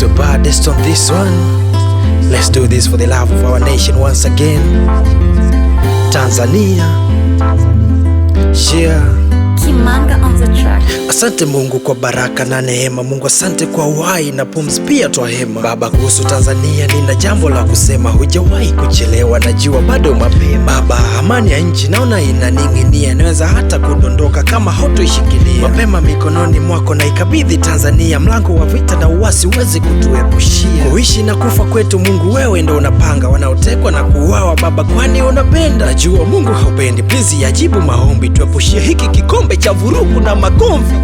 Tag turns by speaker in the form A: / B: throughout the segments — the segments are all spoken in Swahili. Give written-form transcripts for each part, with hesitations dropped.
A: Cause we're baddest on this one. Let's do this for the love of our nation once again. Tanzania, yeah.
B: Kimanga on the track.
A: Asante Mungu kwa baraka na neema. Mungu asante kwa uhai na pumzi pia twahema. Baba, kuhusu Tanzania nina jambo la kusema. Hujawahi kuchelewa, najua bado mapema. Baba, amani ya nchi naona inaning'inia, naweza hata kudondoka kama hautoishikilia. Mapema mikononi mwako na ikabidhi Tanzania, mlango wa vita na uasi uweze kutuepushia. Kuishi na kufa kwetu Mungu wewe ndo unapanga, wanaotekwa na kuuawa Baba kwani unapenda. Najua Mungu haupendi, please yajibu maombi, tuepushie hiki kikombe cha vurugu na magomvi.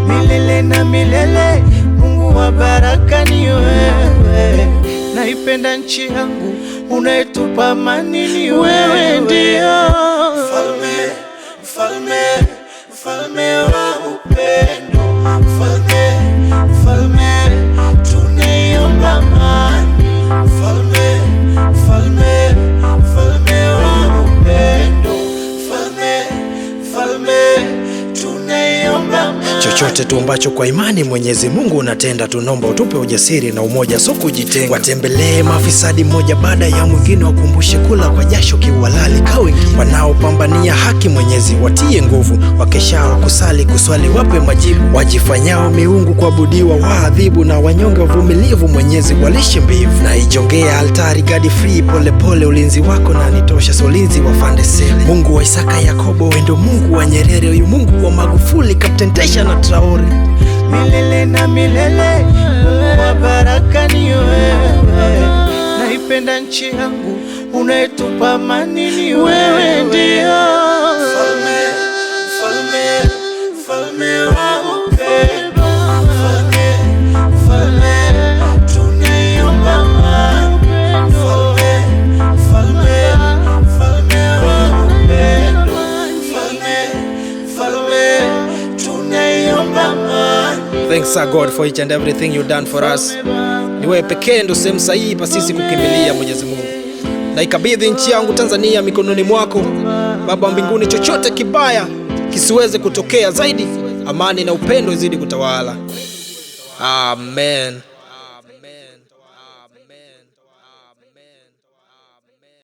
C: Milele na milele, Mungu wa baraka ni wewe. Naipenda nchi yangu, unayetupa amani ni wewe. Ndio mfalme, mfalme, mfalme wa upendo. Mfalme, mfalme, tunaiomba amani. Mfalme, mfalme, mfalme wa upendo. Mfalme, mfalme, tunaiomba amani.
A: Chochote tuombacho kwa imani Mwenyezi Mungu unatenda, tunomba utupe ujasiri na umoja, so kujitenga. Watembelee mafisadi mmoja baada ya mwingine, wakumbushe kula kwa jasho kiuhalali ka wengine. Wanaopambania haki Mwenyezi watie nguvu, wakeshao kusali kuswali wape majibu. Wajifanyao miungu kuabudiwa waadhibu, na wanyonge wavumilivu Mwenyezi walishe mbivu. Na ijongea altari gadi free pole pole, ulinzi wako na nitosha, so ulinzi wa Fandesele. Mungu wa Isaka Yakobo, wendo Mungu wa Nyerere, uyu Mungu wa Magufuli, Captain Tesha na Traore.
C: Milele na milele, Mungu wa baraka ni wewe. Naipenda nchi yangu, unayetupa amani ni wewe. Ndio mfalme, mfalme, mfalme wa upendo. Mfalme, mfalme, tunaiomba amani. Mfalme, mfalme, mfalme wa upendo. Mfalme, mfalme, tunaiomba amani.
A: Thanks God for each and everything you done for us. Ni wewe pekee ndo sehemu sahihi pa sisi kukimbilia Mwenyezi Mungu. Na ikabidhi nchi yangu Tanzania mikononi mwako Baba wa mbinguni, chochote kibaya kisiweze kutokea, zaidi amani na upendo izidi kutawala. Amen.